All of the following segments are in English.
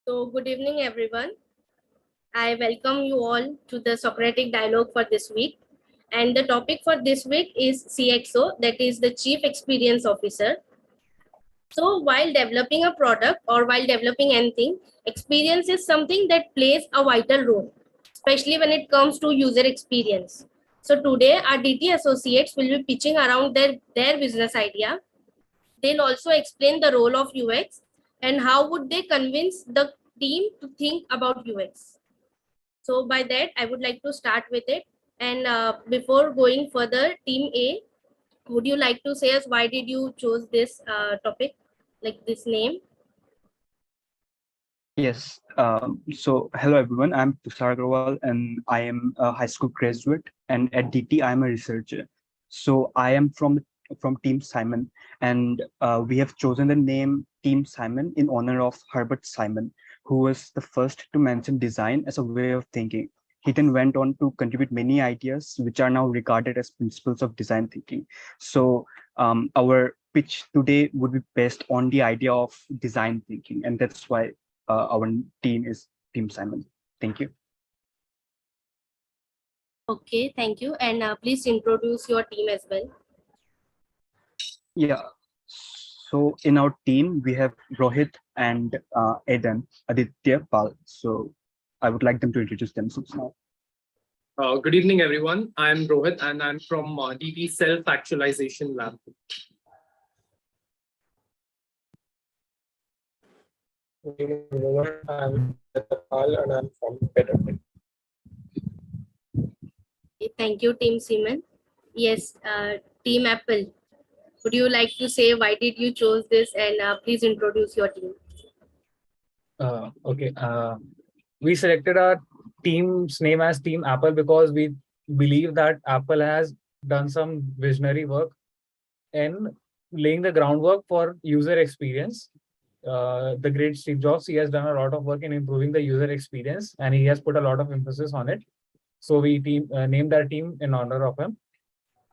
So, good evening, everyone. I welcome you all to the Socratic Dialogue for this week. And the topic for this week is CXO, that is the Chief Experience Officer. So, while developing a product or while developing anything, experience is something that plays a vital role, especially when it comes to user experience. So, today our DT associates will be pitching around their business idea. They'll also explain the role of UX and how would they convince the team to think about UX. So by that, I would like to start with it. And before going further, Team A, would you like to say us why did you choose this topic, like this name? Yes. So hello everyone. I'm Tushar Agrawal and I am a high school graduate and at DT I am a researcher. So I am from Team Simon and we have chosen the name Team Simon in honor of Herbert Simon, who was the first to mention design as a way of thinking. He then went on to contribute many ideas which are now regarded as principles of design thinking. So our pitch today would be based on the idea of design thinking, and that's why our team is Team Simon. Thank you. Okay, thank you. And please introduce your team as well. Yeah. So in our team, we have Rohit and Eden, Aditya, Pal. So I would like them to introduce themselves now. Good evening, everyone. I'm Rohit and I'm from DT Self-Actualization Lab. Good evening, everyone. I'm Pal and I'm from Methodologies. Thank you, Team Simon. Yes, Team Apple. Would you like to say why did you choose this and please introduce your team? Okay. We selected our team's name as Team Apple because we believe that Apple has done some visionary work in laying the groundwork for user experience. The great Steve Jobs, he has done a lot of work in improving the user experience and he has put a lot of emphasis on it. So we named our team in honor of him.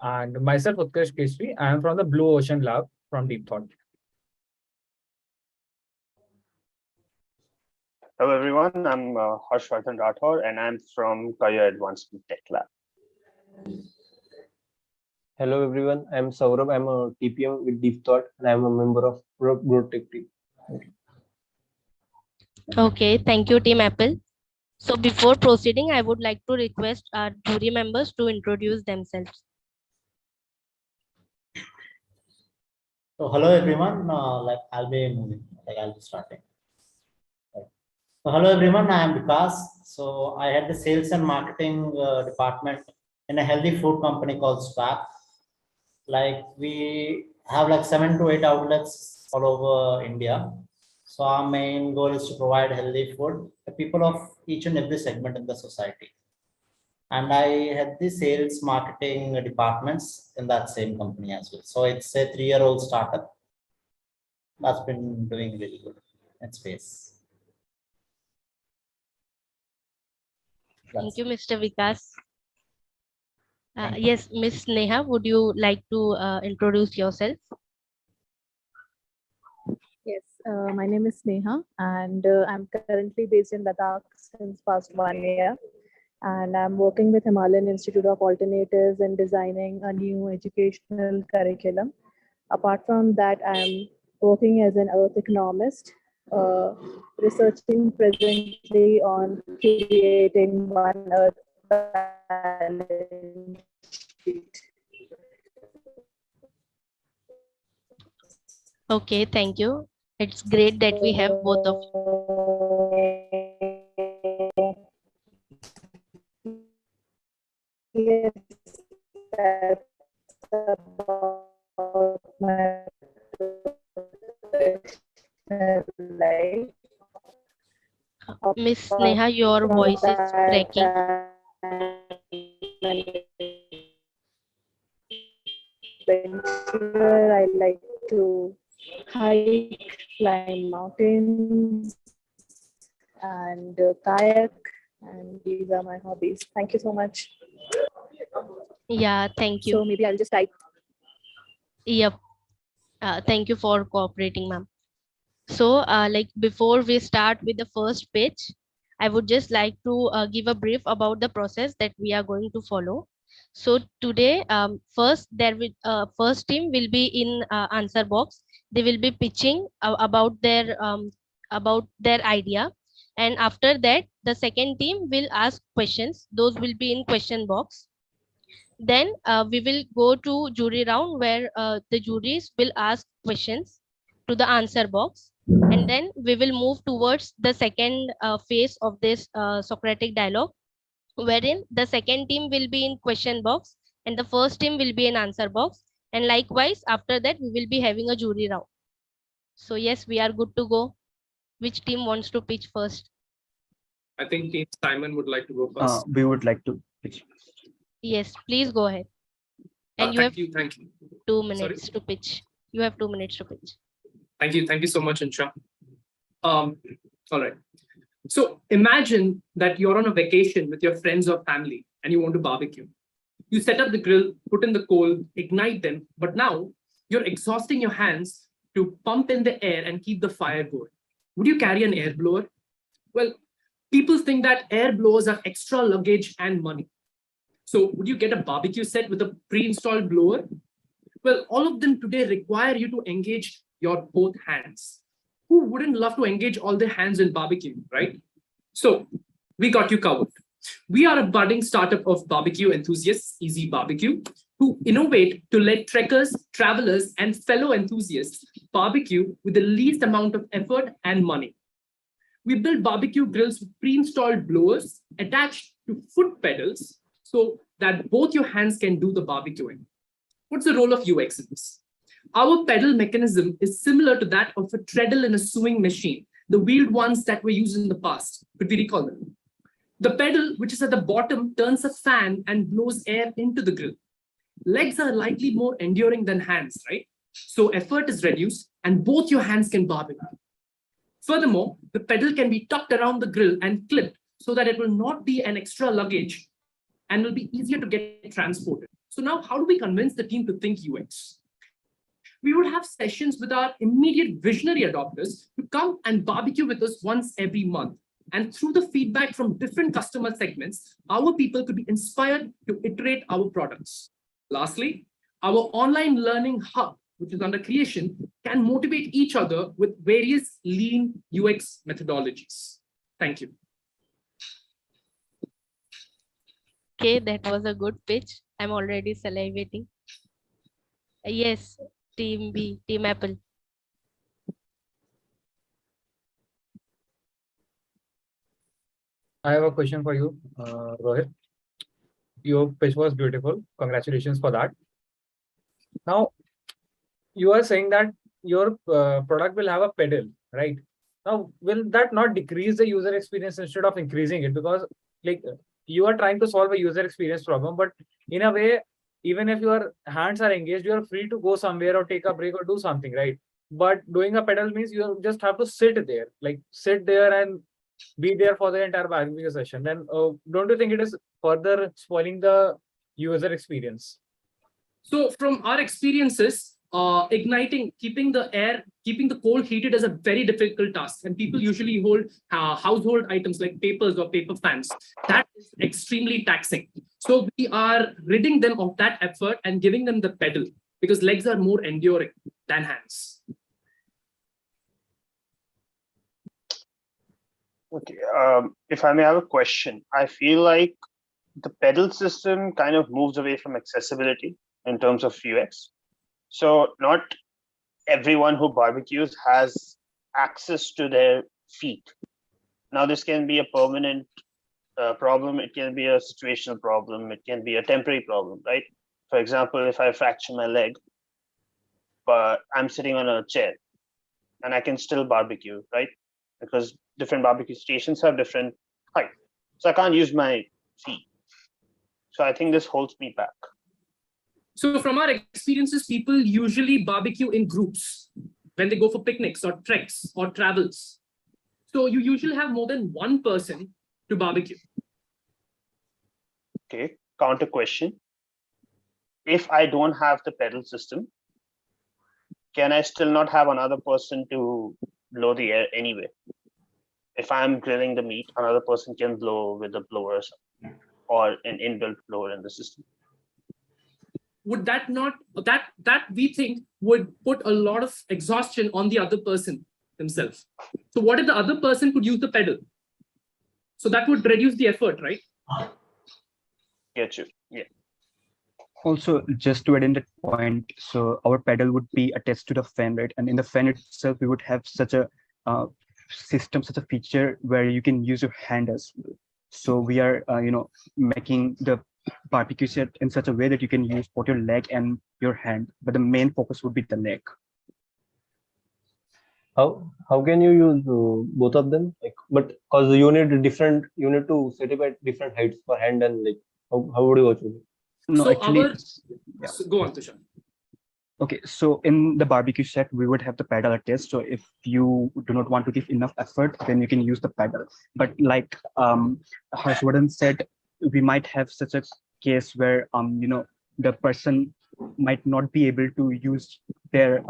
And myself, Utkarsh Keshri, I am from the Blue Ocean Lab from Deep Thought. Hello everyone, I'm Harshvardhan Rathore and I'm from Career Advancement Tech Lab. Hello everyone, I'm Saurabh. I'm a TPM with Deep Thought and I'm a member of Growth Tech team. Okay, thank you, Team Apple. So before proceeding, I would like to request our jury members to introduce themselves. So hello everyone, I'll be starting. So hello everyone, I am Vikas. So I had the sales and marketing department in a healthy food company called Swap. Like we have like 7 to 8 outlets all over India. So our main goal is to provide healthy food to people of each and every segment in the society. And I had the sales marketing departments in that same company as well. So it's a 3-year-old startup that's been doing really good in space. Thank you, Mr. Vikas. Yes, Miss Neha, would you like to introduce yourself? Yes, my name is Neha and I'm currently based in Ladakh since past 1 year. And I'm working with Himalayan Institute of Alternatives in designing a new educational curriculum. Apart from that, I'm working as an earth economist, researching presently on creating one earth balance sheet. Okay, thank you. It's great that we have both of you. Yes, that's about my life. Miss Neha, your voice is breaking. I like to hike, climb mountains, and kayak, and these are my hobbies. Thank you so much. Yeah, thank you. So maybe I'll just type. Yep. Thank you for cooperating, ma'am. So, like before we start with the first pitch, I would just like to give a brief about the process that we are going to follow. So today, first team will be in answer box. They will be pitching about their idea, and after that, the second team will ask questions. Those will be in question box. Then we will go to jury round where the juries will ask questions to the answer box. And then we will move towards the second phase of this Socratic dialogue, wherein the second team will be in question box and the first team will be in answer box. And likewise, after that, we will be having a jury round. So, yes, we are good to go. Which team wants to pitch first? I think Team Simon would like to go first. We would like to pitch. Yes, please go ahead. And you have Thank you. 2 minutes to pitch. You have 2 minutes to pitch. Thank you so much, Ansha. All right. So imagine that you're on a vacation with your friends or family and you want to barbecue. You set up the grill, put in the coal, ignite them, but now you're exhausting your hands to pump in the air and keep the fire going. Would you carry an air blower? Well, people think that air blowers are extra luggage and money. So would you get a barbecue set with a pre-installed blower? Well, all of them today require you to engage your both hands. Who wouldn't love to engage all their hands in barbecue, right? So we got you covered. We are a budding startup of barbecue enthusiasts, Easy Barbecue, who innovate to let trekkers, travelers, and fellow enthusiasts barbecue with the least amount of effort and money. We build barbecue grills with pre-installed blowers attached to foot pedals so that both your hands can do the barbecuing. What's the role of UX in this? Our pedal mechanism is similar to that of a treadle in a sewing machine, the wheeled ones that were used in the past. Could we recall them? The pedal, which is at the bottom, turns a fan and blows air into the grill. Legs are likely more enduring than hands, right? So effort is reduced and both your hands can barbecue. Furthermore, the pedal can be tucked around the grill and clipped so that it will not be an extra luggage and will be easier to get transported. So now, how do we convince the team to think UX? We would have sessions with our immediate visionary adopters to come and barbecue with us once every month. And through the feedback from different customer segments, our people could be inspired to iterate our products. Lastly, our online learning hub, which is under creation, can motivate each other with various lean UX methodologies. Thank you. Okay, that was a good pitch. I'm already salivating. Yes, Team B, Team Apple. I have a question for you, Rohit. Your pitch was beautiful. Congratulations for that. Now, you are saying that your product will have a pedal, right? Now, will that not decrease the user experience instead of increasing it? Because like you are trying to solve a user experience problem, but in a way, even if your hands are engaged, you are free to go somewhere or take a break or do something, right? But doing a pedal means you just have to sit there, like sit there and be there for the entire barbecue session. Then don't you think it is further spoiling the user experience? So from our experiences, igniting, keeping the coal heated is a very difficult task. And people usually hold household items like papers or paper fans. That is extremely taxing. So we are ridding them of that effort and giving them the pedal because legs are more enduring than hands. Okay, if I may have a question, I feel like the pedal system kind of moves away from accessibility in terms of UX. So not everyone who barbecues has access to their feet. Now, this can be a permanent problem. It can be a situational problem. It can be a temporary problem, right? For example, if I fracture my leg, but I'm sitting on a chair and I can still barbecue, right? Because different barbecue stations have different height. So I can't use my feet. So I think this holds me back. So from our experiences, people usually barbecue in groups when they go for picnics or treks or travels. So you usually have more than one person to barbecue. Okay, counter question. If I don't have the pedal system, can I still not have another person to blow the air anyway. If I'm grilling the meat, another person can blow with a blower or something, or an inbuilt blower in the system. Would that not, that we think would put a lot of exhaustion on the other person themselves? So what if the other person could use the pedal? So that would reduce the effort, right? Get you. Yeah. Also, just to add in that point, so our pedal would be attached to the fan, right? And in the fan itself, we would have such a system, such a feature where you can use your hand as well. So we are, making the barbecue set in such a way that you can use both your leg and your hand, but the main focus would be the leg. How can you use both of them? Like, but because you need to set it at different heights for hand and leg. How would you watch it? No, So actually, so go on, Tushar. okay, so in the barbecue set, we would have the pedal attached. So if you do not want to give enough effort, then you can use the pedal. But like Harshvardhan said, we might have such a case where the person might not be able to use their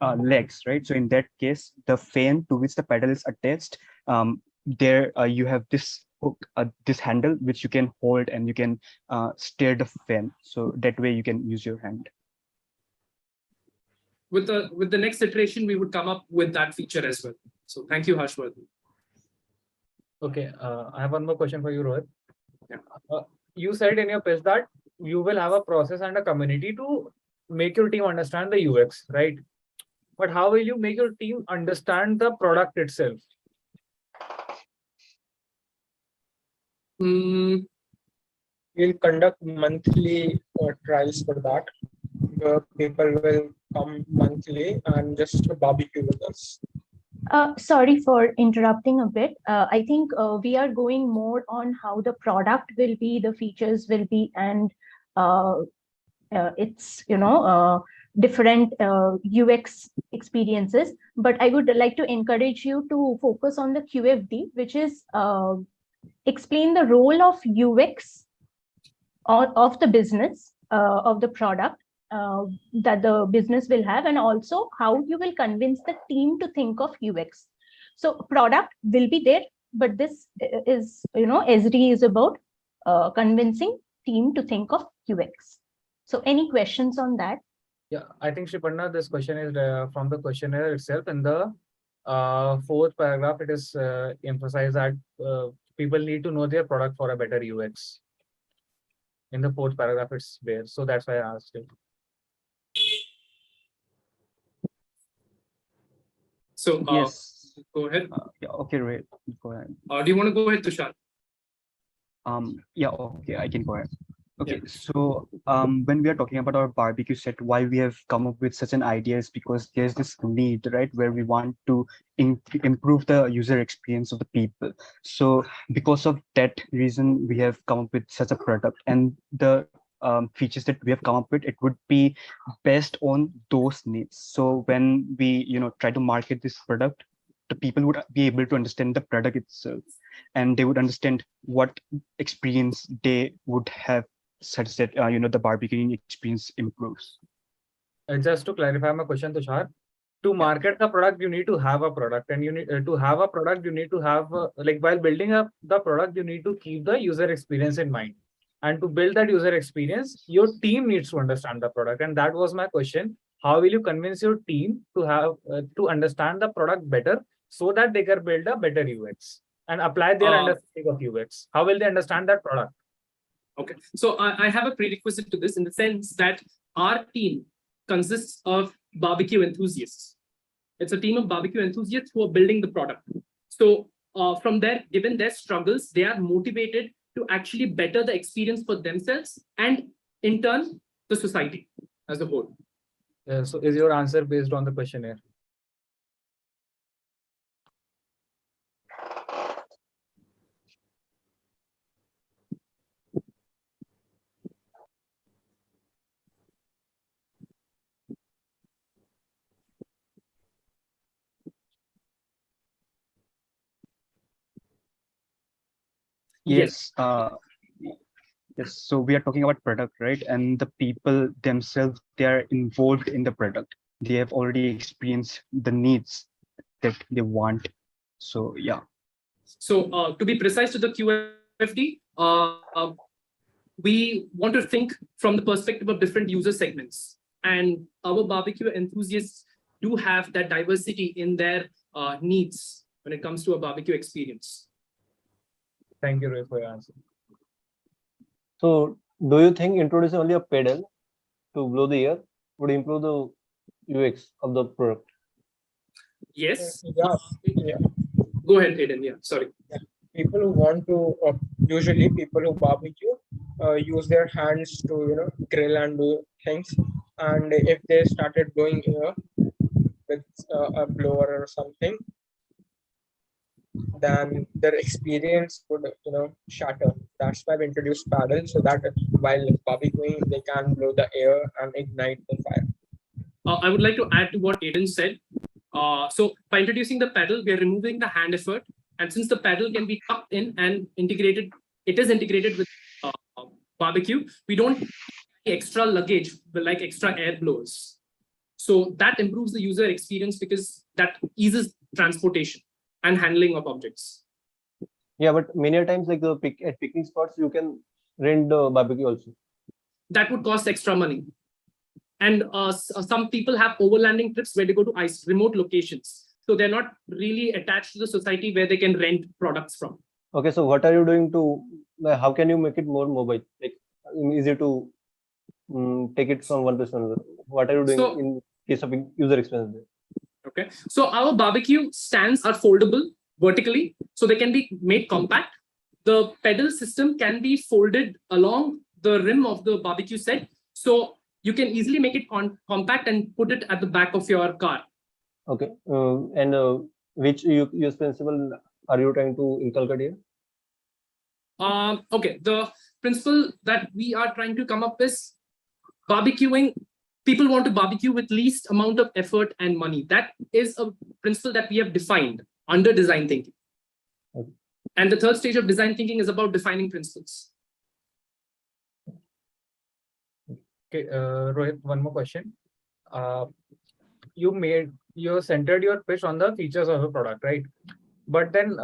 legs, right? So in that case, the fan to which the pedal is attached, there you have this hook, this handle which you can hold and you can steer the fan. So that way you can use your hand. With the next iteration, we would come up with that feature as well. So thank you, Harshvardhan. Okay, I have one more question for you, Rohit. Yeah. You said in your pitch that you will have a process and a community to make your team understand the UX, right? But how will you make your team understand the product itself? We'll conduct monthly trials for that. The people will come monthly and just barbecue with us. Sorry for interrupting a bit. I think we are going more on how the product will be, the features will be, and it's different UX experiences. But I would like to encourage you to focus on the QFD, which is explain the role of UX of the business, of the product that the business will have, and also how you will convince the team to think of UX. So product will be there, but this is, SD is about convincing team to think of UX. So any questions on that? Yeah, I think Shripanna, this question is from the questionnaire itself. In the fourth paragraph, it is emphasized that people need to know their product for a better UX. In the fourth paragraph, it's there. So that's why I asked it. So Yes. go ahead. Yeah. Okay. Right. Go ahead. Do you want to go ahead, Tushar? Yeah. Okay. I can go ahead. Okay. Yeah. So when we are talking about our barbecue set, why we have come up with such an idea is because there's this need, right, where we want to improve the user experience of the people. So because of that reason, we have come up with such a product, and the features that we have come up with, it would be based on those needs. So when we try to market this product, the people would be able to understand the product itself, and they would understand what experience they would have, such that the barbecuing experience improves. Just to clarify my question, Tushar, to market the product, you need to have a product, and you need to have a product. You need to have like while building up the product, you need to keep the user experience in mind. And to build that user experience, your team needs to understand the product. And that was my question. How will you convince your team to have to understand the product better so that they can build a better UX and apply their understanding of UX? How will they understand that product? Okay, so I have a prerequisite to this in the sense that our team consists of barbecue enthusiasts. It's a team of barbecue enthusiasts who are building the product. So from there, given their struggles, they are motivated to actually better the experience for themselves and in turn, the society as a whole. So is your answer based on the questionnaire? Yes. Yes. So we are talking about product, right? And the people themselves, they are involved in the product. They have already experienced the needs that they want. So yeah. So to be precise to the QFD, we want to think from the perspective of different user segments. And our barbecue enthusiasts do have that diversity in their needs when it comes to a barbecue experience. Thank you, Rohit, for your answer. So, do you think introducing only a pedal to blow the air would improve the UX of the product? Yes. Yeah. Go ahead, Aiden. Yeah, sorry. People who want to, usually people who barbecue, use their hands to grill and do things. And if they started blowing air with a blower or something, then their experience would shatter. That's why we introduced paddle, so that while barbecuing they can blow the air and ignite the fire. I would like to add to what Aiden said. So by introducing the pedal, we are removing the hand effort. And since the pedal can be tucked in and integrated, it is integrated with barbecue, we don't need extra luggage like extra air blowers. So that improves the user experience because that eases transportation and handling of objects. Yeah, but many times like at picnic spots, you can rent the barbecue also. That would cost extra money. And some people have overlanding trips where they go to remote locations. So they're not really attached to the society where they can rent products from. Okay, so what are you doing to, how can you make it more mobile? Like easy to take it from one place to another? What are you doing in case of user experience there? Okay, so our barbecue stands are foldable vertically, so they can be made compact. The pedal system can be folded along the rim of the barbecue set. So you can easily make it compact and put it at the back of your car. Okay, and which use principle are you trying to inculcate here? Okay, the principle that we are trying to come up is barbecuing. People want to barbecue with least amount of effort and money. That is a principle that we have defined under design thinking. Okay. And the third stage of design thinking is about defining principles. Okay, Rohit, one more question. You centered your pitch on the features of a product, right? But then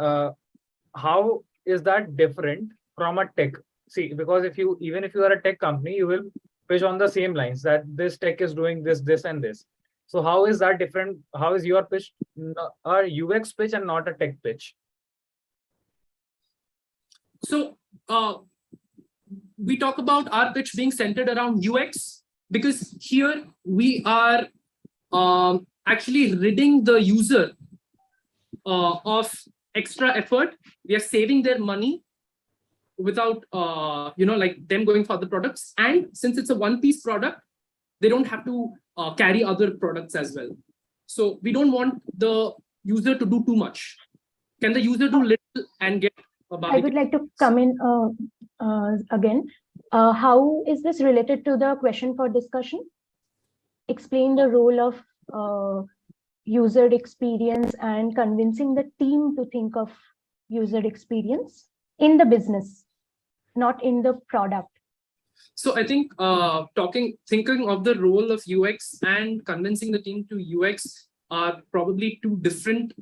how is that different from a tech? See, because even if you are a tech company, you will pitch on the same lines that this tech is doing this, this, and this. So how is that different? How is your pitch a UX pitch and not a tech pitch? So we talk about our pitch being centered around UX because here we are actually ridding the user of extra effort. We are saving their money without like them going for other products. And since it's a one-piece product, they don't have to carry other products as well. So we don't want the user to do too much. Can the user do little and get a barbecue? I would like to come in again. How is this related to the question for discussion? Explain the role of user experience and convincing the team to think of user experience in the business, not in the product. So I think thinking of the role of UX and convincing the team to UX are probably two different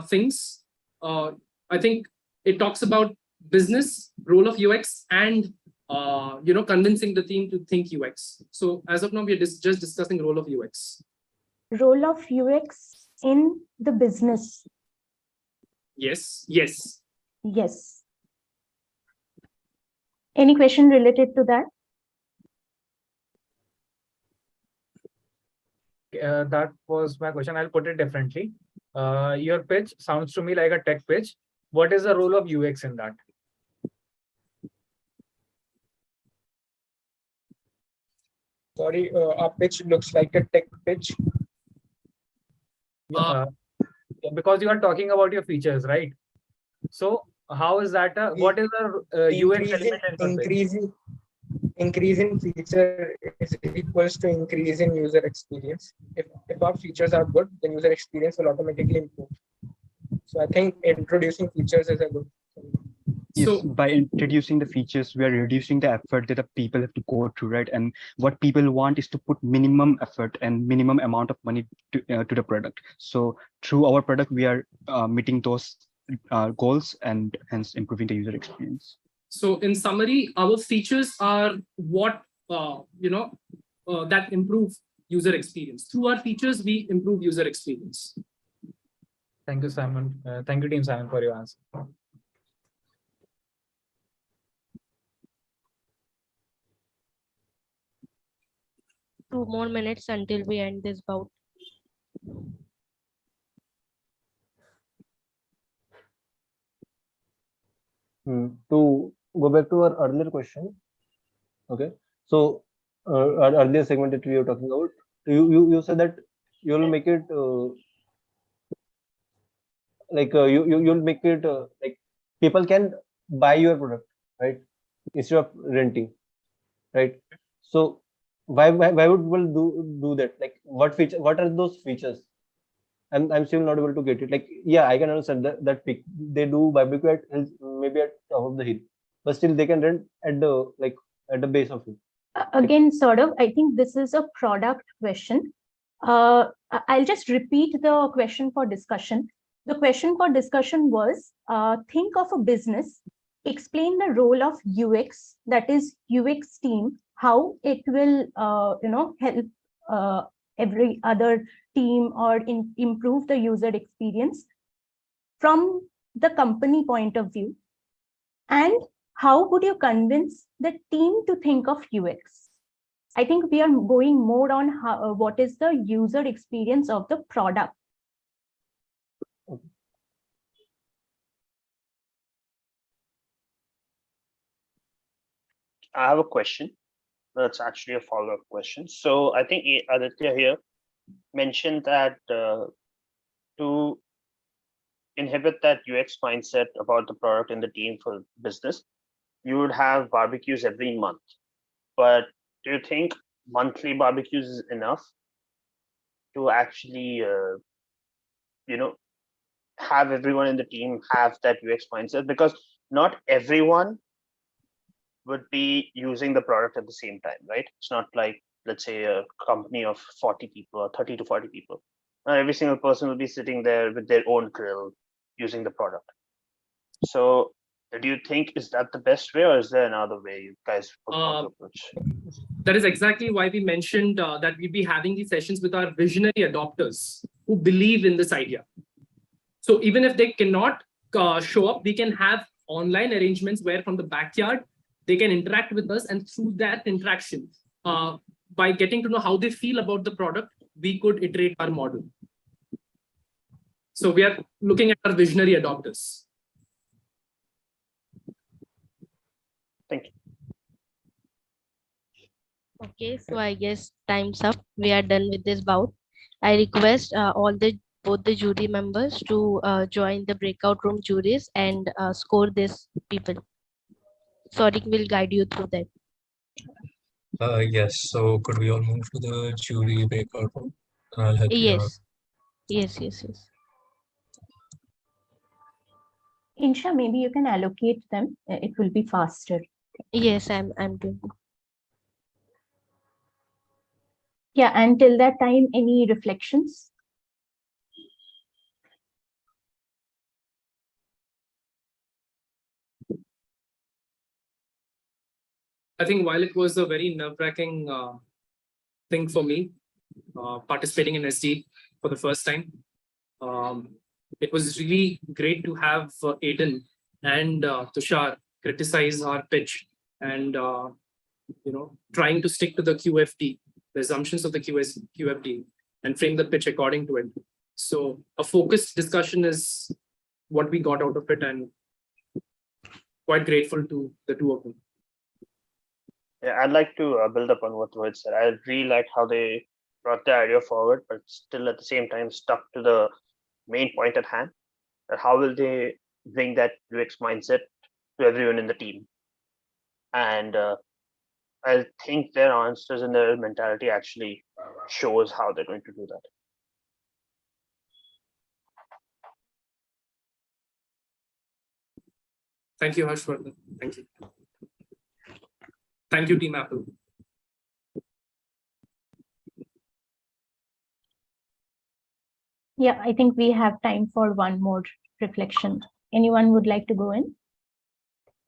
things. I think it talks about business role of UX and convincing the team to think UX. So as of now, we are just discussing role of UX. Role of UX in the business. Yes. Yes. Any question related to that? That was my question. I'll put it differently. Your pitch sounds to me like a tech pitch. What is the role of UX in that? Sorry, our pitch looks like a tech pitch. Because you are talking about your features, right? So how is that? What is the UX element? Increasing feature is equals to increase in user experience. If our features are good, then user experience will automatically improve. So I think introducing features is a good thing. Yes, So by introducing the features, we are reducing the effort that the people have to go through, right? And what people want is to put minimum effort and minimum amount of money to the product. So through our product, we are meeting those goals and hence improving the user experience. So in summary, our features are what that improve user experience. Through our features, we improve user experience. Thank you, Simon. Thank you, Team Simon, for your answer. 2 more minutes until we end this bout. To go back to our earlier question, okay. So our earlier segment that we were talking about, you said that you'll make it you'll make it like people can buy your product, right, instead of renting, right? So why would people do that? Like what are those features? I'm still not able to get it. Like, yeah, I can understand that they do barbecue at maybe at top of the hill, but still they can rent at the at the base of it. Again, sort of, I think this is a product question. I'll just repeat the question for discussion. The question for discussion was, think of a business, explain the role of UX, that is UX team, how it will, help every other team or improve the user experience from the company point of view. And how would you convince the team to think of UX? I think we are going more on how, what is the user experience of the product. I have a question. That's actually a follow-up question. So I think Aditya here mentioned that to inhibit that UX mindset about the product and the team for business, you would have barbecues every month. But do you think monthly barbecues is enough to actually, have everyone in the team have that UX mindset? Because not everyone would be using the product at the same time, right? It's not like, let's say, a company of 40 people or 30 to 40 people. Not every single person will be sitting there with their own grill using the product. So do you think, is that the best way, or is there another way you guys would want to approach? That is exactly why we mentioned that we'll be having these sessions with our visionary adopters who believe in this idea. So even if they cannot show up, we can have online arrangements where from the backyard, they can interact with us, and through that interaction, by getting to know how they feel about the product, we could iterate our model. So we are looking at our visionary adopters. Thank you. Okay, so I guess time's up. We are done with this bout. I request both the jury members to join the breakout room juries and score these people. Sorik will guide you through that. Yes, so could we all move to the jury breakout room? I'll help you out. Yes. Insha, maybe you can allocate them. It will be faster. Yes, I'm doing. Yeah, until that time, any reflections? I think while it was a very nerve-wracking thing for me, participating in SD for the first time, it was really great to have Aiden and Tushar criticize our pitch and trying to stick to the QFD, the assumptions of the QFD, and frame the pitch according to it. So a focused discussion is what we got out of it, and quite grateful to the two of them. Yeah, I'd like to build up on what Rohit said. I really like how they brought the idea forward, but still at the same time stuck to the main point at hand. That how will they bring that UX mindset to everyone in the team? And I think their answers and their mentality actually shows how they're going to do that. Thank you, Harshvardhan. Thank you. Thank you, Team Apple. Yeah, I think we have time for one more reflection. Anyone would like to go in?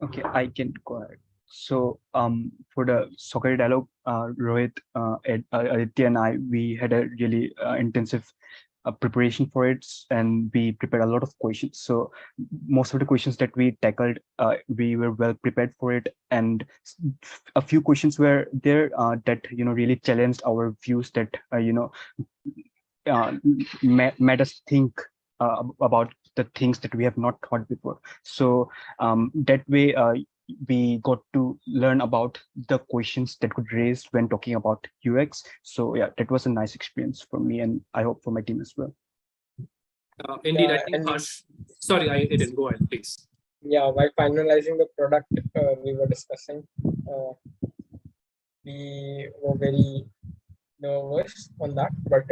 Okay, I can go ahead. So for the Soccer Dialogue, Rohit, Aditya and I, we had a really intensive preparation for it, and we prepared a lot of questions. So most of the questions that we tackled, we were well prepared for it, and a few questions were there that really challenged our views, that made us think about the things that we have not thought before. So that way we got to learn about the questions that could raise when talking about UX. So yeah, that was a nice experience for me, and I hope for my team as well. Indeed, Yeah, I think and Harsh. Sorry, I didn't. Go ahead, please. yeah, while finalizing the product, we were discussing, we were very nervous on that, but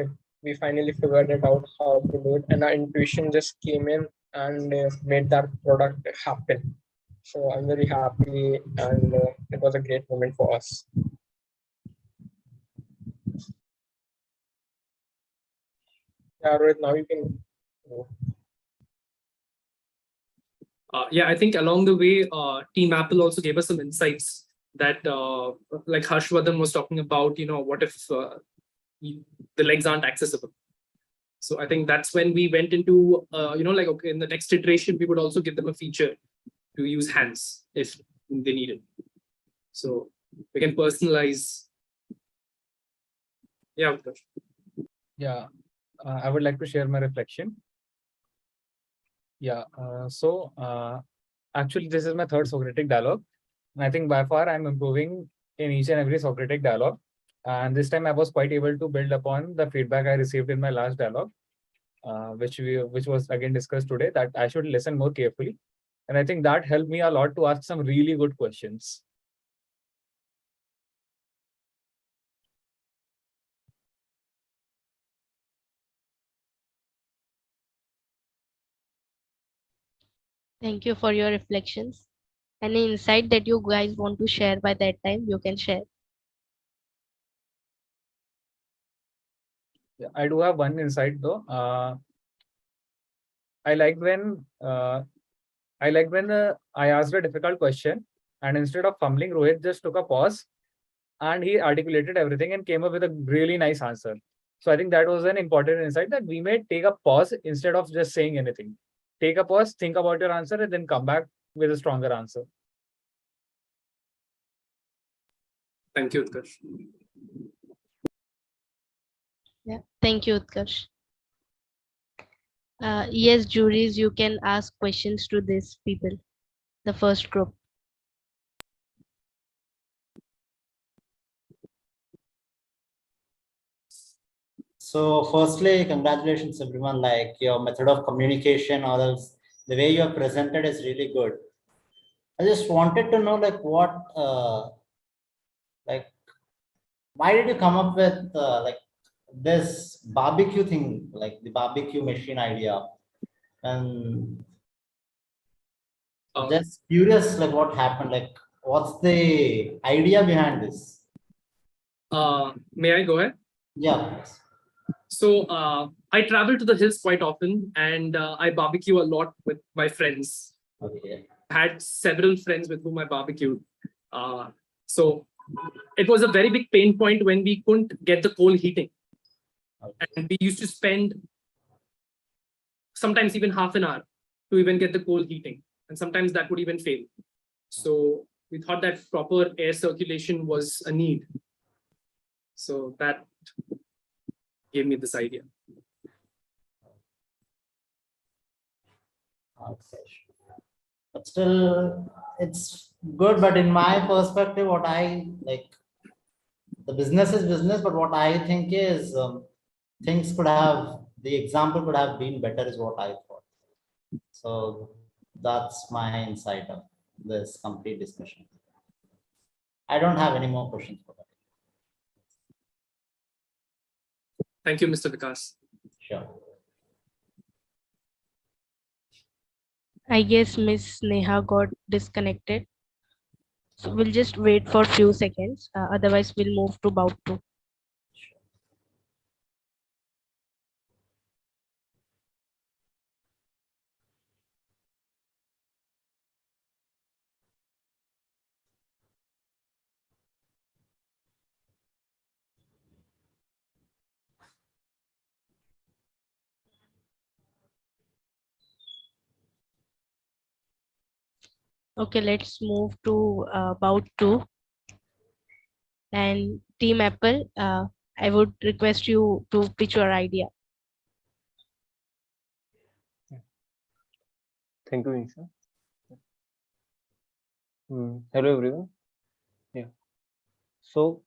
we finally figured it out how to do it, and our intuition just came in and made that product happen. So I'm very happy, and it was a great moment for us. Yeah, Rohit, now you can go. Yeah, I think along the way, Team Apple also gave us some insights that, like Harshvardhan was talking about, what if the legs aren't accessible? So I think that's when we went into, like, okay, in the next iteration, we would also give them a feature to use hands if they need it. So we can personalize. Yeah. Yeah, I would like to share my reflection. Yeah, actually, this is my third Socratic dialogue. And I think by far I'm improving in each and every Socratic dialogue. And this time I was quite able to build upon the feedback I received in my last dialogue, which was again discussed today, that I should listen more carefully. And I think that helped me a lot to ask some really good questions. Thank you for your reflections. Any insight that you guys want to share by that time, you can share. Yeah, I do have one insight though. I liked when I asked a difficult question, and instead of fumbling, Rohit just took a pause and he articulated everything and came up with a really nice answer. So I think that was an important insight, that we may take a pause instead of just saying anything. Take a pause, think about your answer, and then come back with a stronger answer. Thank you, Utkarsh. Yeah, thank you, Utkarsh. Yes, juries, you can ask questions to these people, the first group. So firstly, congratulations everyone, like your method of communication or else the way you have presented is really good. I just wanted to know like why did you come up with like this barbecue thing, like the barbecue machine idea? And just curious, like what happened, like what's the idea behind this? May I go ahead? Yeah, please. So I travel to the hills quite often, and I barbecue a lot with my friends. Okay. I had several friends with whom I barbecued. So it was a very big pain point when we couldn't get the coal heating. Okay. And we used to spend sometimes even half an hour to even get the coal heating. And sometimes that would even fail. So we thought that proper air circulation was a need. So that gave me this idea. Okay. But still, it's good. But in my perspective, what I like, the business is business. But what I think is things could have, the example could have been better, is what I thought. So that's my insight of this complete discussion. I don't have any more questions for that. Thank you, Mr. Vikas. Sure. I guess Miss Neha got disconnected. So we'll just wait for a few seconds. Otherwise, we'll move to bout 2. Okay, let's move to bout 2. And Team Apple, I would request you to pitch your idea. Thank you, Nisha. Hello, everyone. Yeah. So,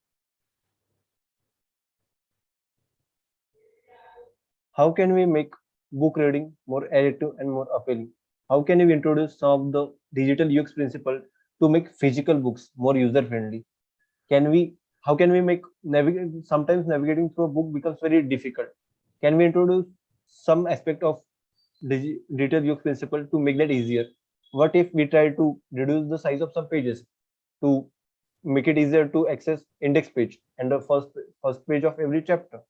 how can we make book reading more addictive and more appealing? How can we introduce some of the digital UX principle to make physical books more user friendly? How can we make sometimes navigating through a book becomes very difficult? Can we introduce some aspect of digital UX principle to make that easier? What if we try to reduce the size of some pages to make it easier to access index page and the first page of every chapter?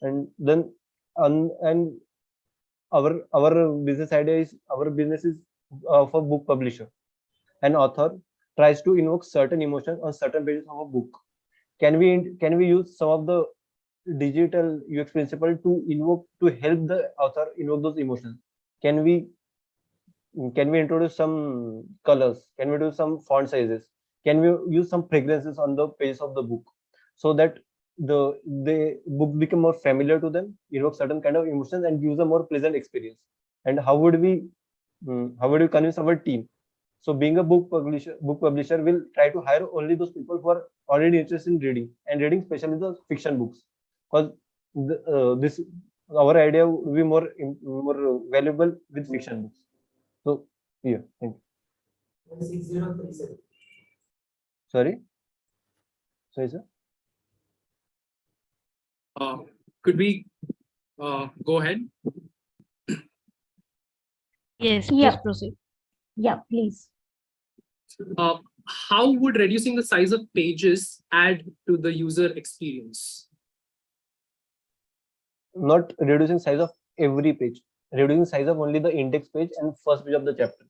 And then and our business is of a book publisher. An author tries to invoke certain emotions on certain pages of a book. Can we use some of the digital UX principle to help the author invoke those emotions? Can we introduce some colors? Can we do some font sizes? Can we use some fragrances on the pages of the book so that the book become more familiar to them, evoke certain kind of emotions, and gives a more pleasant experience? And how would we convince our team? So being a book publisher will try to hire only those people who are already interested in reading, and reading especially the fiction books, because this our idea will be more valuable with fiction books. So yeah, thank you. 6037. Sorry, sir. Could we go ahead? Yes, please Yeah. proceed. Yeah, please. How would reducing the size of pages add to the user experience? Not reducing size of every page, reducing size of only the index page and first page of the chapter,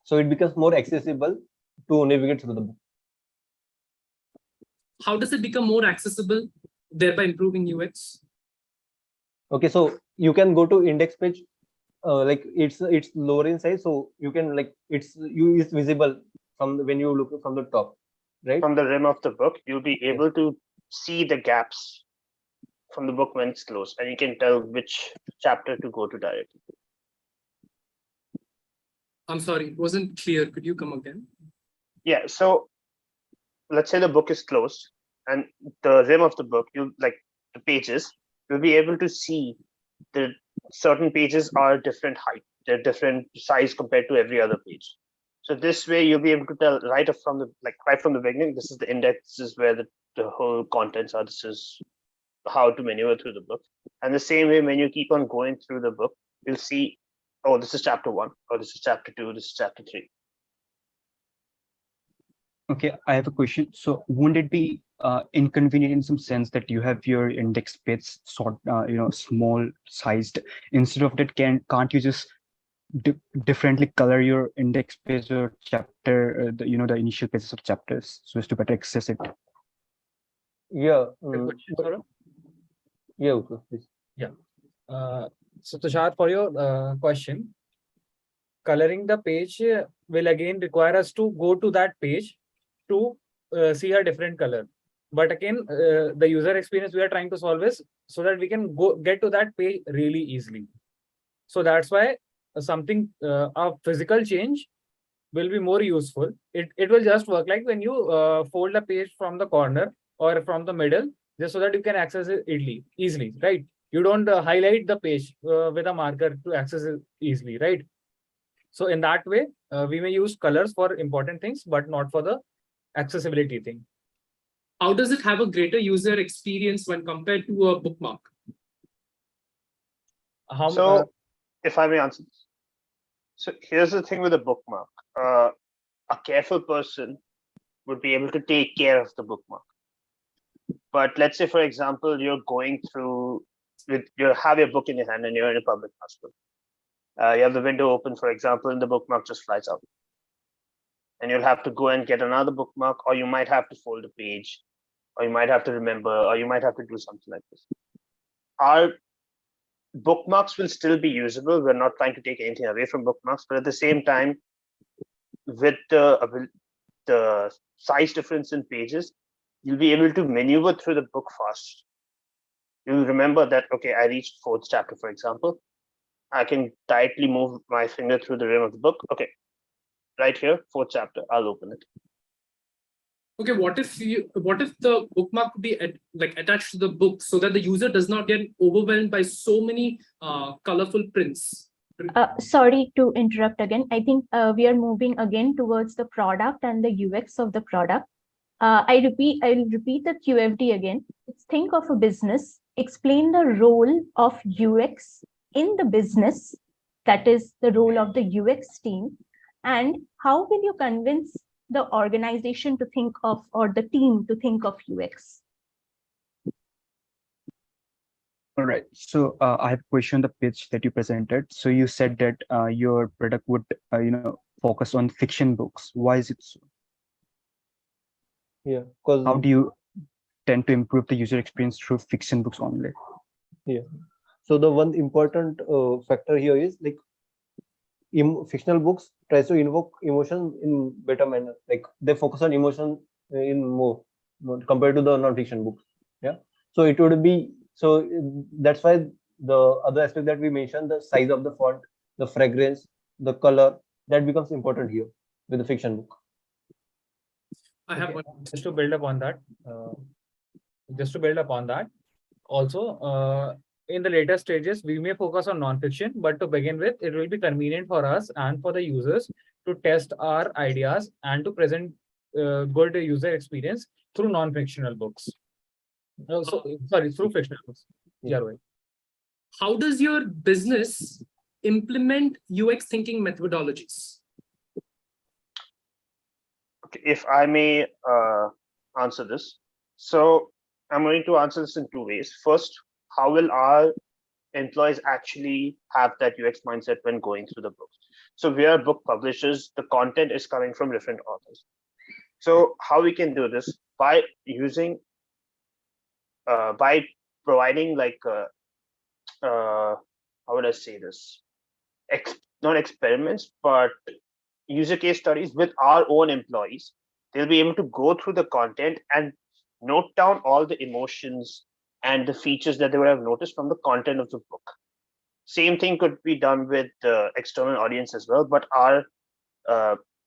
so it becomes more accessible to navigate through the book. How does it become more accessible, thereby improving UX? Okay, so you can go to index page, like it's lower in size, so you can like it's visible from when you look from the top, right? From the rim of the book, you'll be able to see the gaps from the book when it's closed, and you can tell which chapter to go to directly. I'm sorry, it wasn't clear. Could you come again? Yeah, so let's say the book is closed, and the rim of the book, you like the pages, you'll be able to see the certain pages are different height, they're different size compared to every other page. So this way you'll be able to tell right from the beginning, this is the index, this is where the whole contents are, this is how to maneuver through the book. And the same way, when you keep on going through the book, you'll see, oh, this is chapter 1, or this is chapter 2, this is chapter 3. Okay, I have a question. So wouldn't it be inconvenient in some sense that you have your index page small sized? Instead of that, can't you just differently color your index page or chapter, the initial pages of chapters, so as to better access it? Yeah. Yeah, okay, please. Yeah. So Tushar, for your question, coloring the page will again require us to go to that page to see a different color. But again, the user experience we are trying to solve is so that we can get to that page really easily. So that's why a physical change will be more useful. It will just work like when you fold a page from the corner or from the middle, just so that you can access it easily, right? You don't highlight the page with a marker to access it easily, right? So in that way, we may use colors for important things, but not for the accessibility thing. How does it have a greater user experience when compared to a bookmark? So if I may answer this. So here's the thing with a bookmark. A careful person would be able to take care of the bookmark. But let's say, for example, you're going through you have your book in your hand and you're in a public hospital. You have the window open, for example, and the bookmark just flies out. And you'll have to go and get another bookmark, or you might have to fold a page, or you might have to remember, or you might have to do something like this. Our bookmarks will still be usable. We're not trying to take anything away from bookmarks, but at the same time, with the size difference in pages, you'll be able to maneuver through the book fast. You'll remember that, okay, I reached 4th chapter, for example. I can tightly move my finger through the rim of the book. Okay, right here, 4th chapter, I'll open it. Okay, what if the bookmark could be attached to the book so that the user does not get overwhelmed by so many colorful prints? Sorry to interrupt again. I think we are moving again towards the product and the UX of the product. I'll repeat the QFD again. Let's think of a business. Explain the role of UX in the business, that is the role of the UX team, and how will you convince the organization to think of, or the team to think of UX? All right. So I have a question on the pitch that you presented. So you said that your product would, focus on fiction books. Why is it so? Yeah, because How do you tend to improve the user experience through fiction books only? yeah. So the one important factor here is like fictional books tries to invoke emotion in better manner. Like they focus on emotion in more compared to the non-fiction books. Yeah. So it would be that's why the other aspect that we mentioned, the size of the font, the fragrance, the color, that becomes important here with the fiction book. I have Okay, just to build upon that. Also, in the later stages, we may focus on non-fiction, but to begin with, it will be convenient for us and for the users to test our ideas and to present good user experience through non-fictional books. Through fictional books. Yeah, right. How does your business implement UX thinking methodologies? Okay, if I may answer this. So I'm going to answer this in 2 ways. First, how will our employees actually have that UX mindset when going through the books? So we are book publishers. The content is coming from different authors. So how we can do this? By using, by providing like, how would I say this? Not experiments, but user case studies with our own employees. They'll be able to go through the content and note down all the emotions and the features that they would have noticed from the content of the book. Same thing could be done with the external audience as well, but our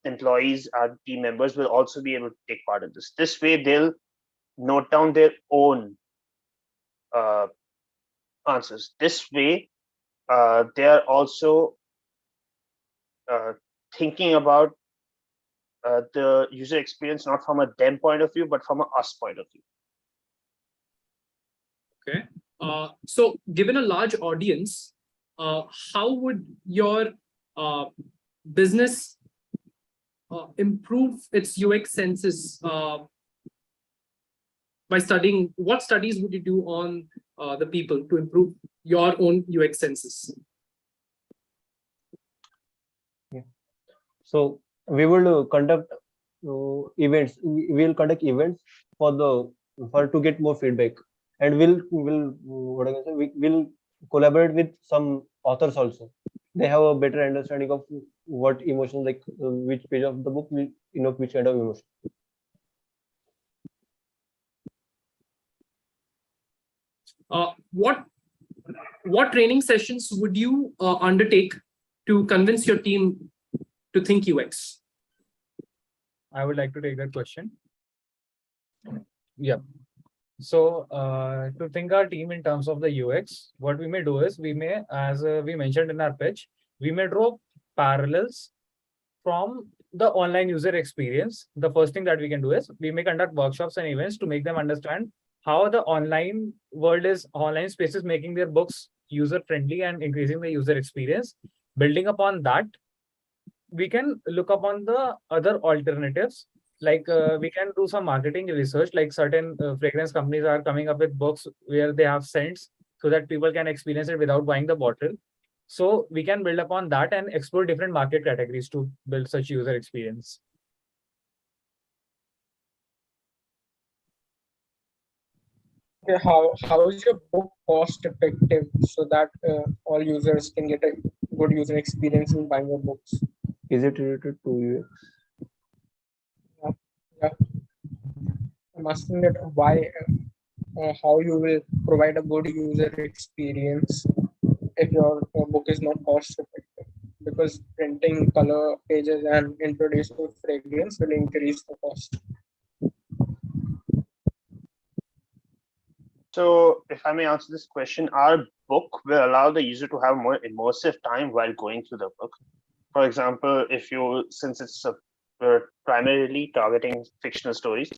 employees, our team members will also be able to take part in this. This way, they'll note down their own answers. This way, they are also thinking about the user experience not from a them point of view, but from a us point of view. Okay. So given a large audience, how would your business improve its UX senses by studying? What studies would you do on the people to improve your own UX senses? Yeah. So we will conduct events. We will conduct events to get more feedback, and we'll collaborate with some authors also. They have a better understanding of what emotion, like which page of the book will evoke which kind of emotion. What training sessions would you undertake to convince your team to think UX? I would like to take that question. Yeah. So to think our team in terms of the UX, what we may do is we may, as we mentioned in our pitch, we may draw parallels from the online user experience. The first thing that we can do is we may conduct workshops and events to make them understand how the online space is making their books user friendly and increasing the user experience. Building upon that, we can look upon the other alternatives. Like we can do some marketing research, like certain fragrance companies are coming up with books where they have scents so that people can experience it without buying the bottle. So we can build upon that and explore different market categories to build such user experience. Okay, how is your book cost effective so that all users can get a good user experience in buying your books? Is it related to UX? Yeah. I'm asking that why, how you will provide a good user experience if your book is not cost effective, because printing color pages and introducing fragrance will increase the cost. So, if I may answer this question, our book will allow the user to have more immersive time while going through the book. For example, since it's we're primarily targeting fictional stories,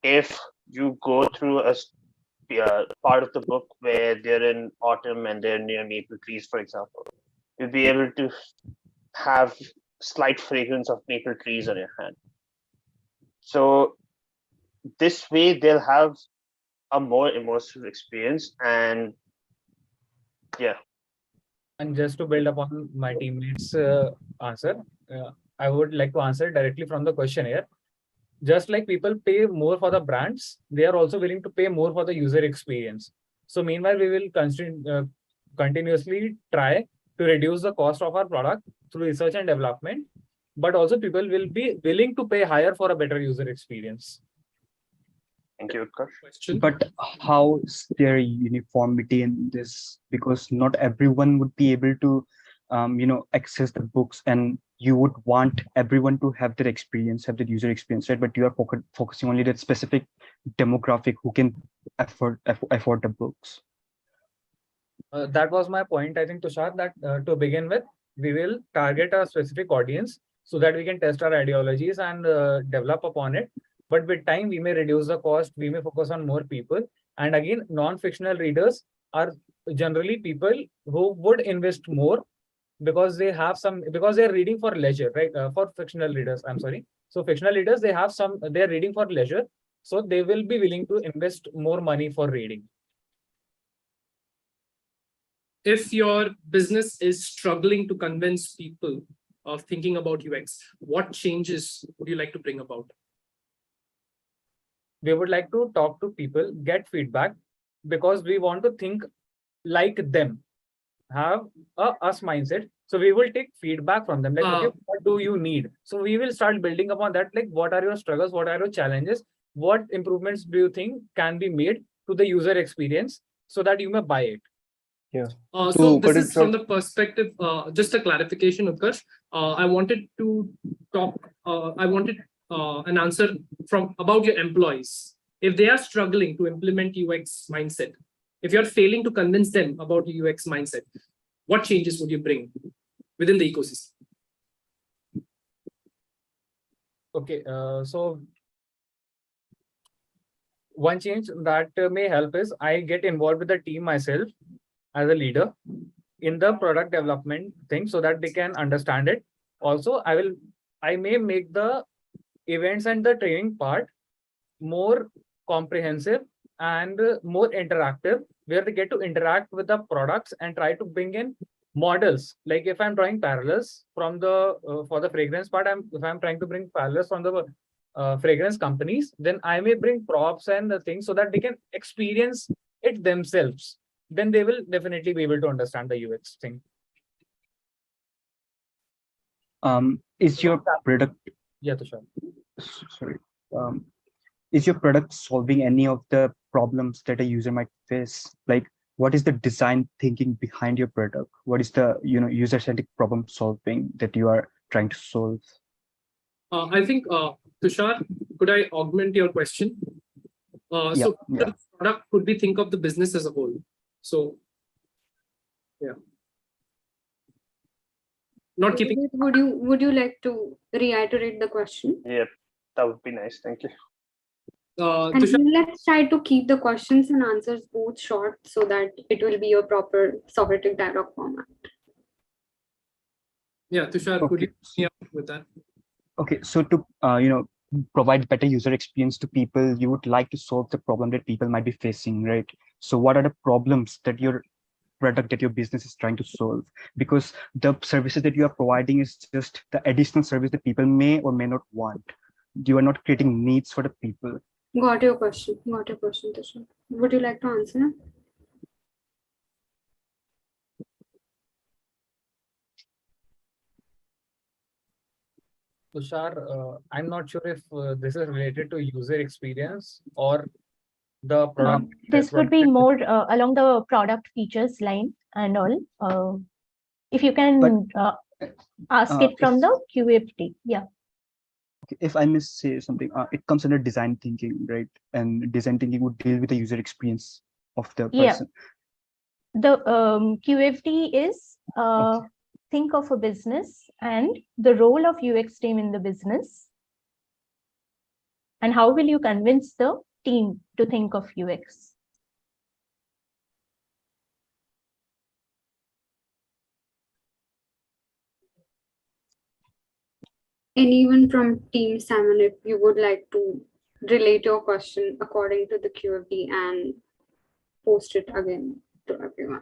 if you go through a part of the book where they're in autumn and they're near maple trees, for example, you'll be able to have slight fragrance of maple trees on your hand. So this way they'll have a more immersive experience, and yeah. And just to build upon my teammates' answer, I would like to answer directly from the question here. Just like people pay more for the brands, they are also willing to pay more for the user experience. So meanwhile, we will continuously try to reduce the cost of our product through research and development, but also people will be willing to pay higher for a better user experience. Thank you, Utkarsh. But how is there uniformity in this? Because not everyone would be able to, access the books, and you would want everyone to have that experience, have that user experience, right? But you are focusing only that specific demographic who can afford the books. That was my point, I think, Tushar, that to begin with, we will target a specific audience so that we can test our ideologies and develop upon it. But with time, we may reduce the cost, we may focus on more people. And again, non-fictional readers are generally people who would invest more because they're reading for leisure, right? For fictional readers, I'm sorry. So fictional readers, they're reading for leisure. So they will be willing to invest more money for reading. If your business is struggling to convince people of thinking about UX, what changes would you like to bring about? We would like to talk to people, get feedback, because we want to think like them, have a us mindset. So we will take feedback from them, like, okay, what do you need? So we will start building upon that, like, what are your struggles? What are your challenges? What improvements do you think can be made to the user experience so that you may buy it? Yeah. So this is from the perspective, just a clarification, Utkarsh. I wanted to talk, I wanted an answer from about your employees. If they are struggling to implement UX mindset, if you're failing to convince them about your UX mindset, what changes would you bring within the ecosystem? Okay, so one change that may help is I get involved with the team myself as a leader in the product development thing so that they can understand it. Also, I may make the events and the training part more comprehensive and more interactive, where they get to interact with the products and try to bring in models. Like if I'm drawing parallels from the for the fragrance part, if I'm trying to bring parallels from the fragrance companies, then I may bring props and the things so that they can experience it themselves. Then they will definitely be able to understand the UX thing. Is your product? Yeah, Tushar. Sorry. Is your product solving any of the problems that a user might face? Like, what is the design thinking behind your product? What is the user-centric problem solving that you are trying to solve? I think, Tushar, could I augment your question? So the product, could we think of the business as a whole? So, yeah. Not keeping. Would you like to reiterate the question? Yep, that would be nice. Thank you. And let's try to keep the questions and answers both short so that it will be a proper Socratic dialogue format. Yeah, Tushar, could you help me out with that? Okay, so to provide better user experience to people, you would like to solve the problem that people might be facing, right? So what are the problems that your product, that your business is trying to solve? Because the services that you are providing is just the additional service that people may or may not want. You are not creating needs for the people. Got your question, Tushar. Would you like to answer? Tushar, I'm not sure if this is related to user experience or the product. This would be more along the product features line and all. If you can ask it from the QFT. Yeah. If I may say something, it comes under design thinking, right? And design thinking would deal with the user experience of the person. The QFD is think of a business and the role of UX team in the business. And how will you convince the team to think of UX? Anyone from Team Simon, if you would like to relate your question according to the QFD and post it again to everyone.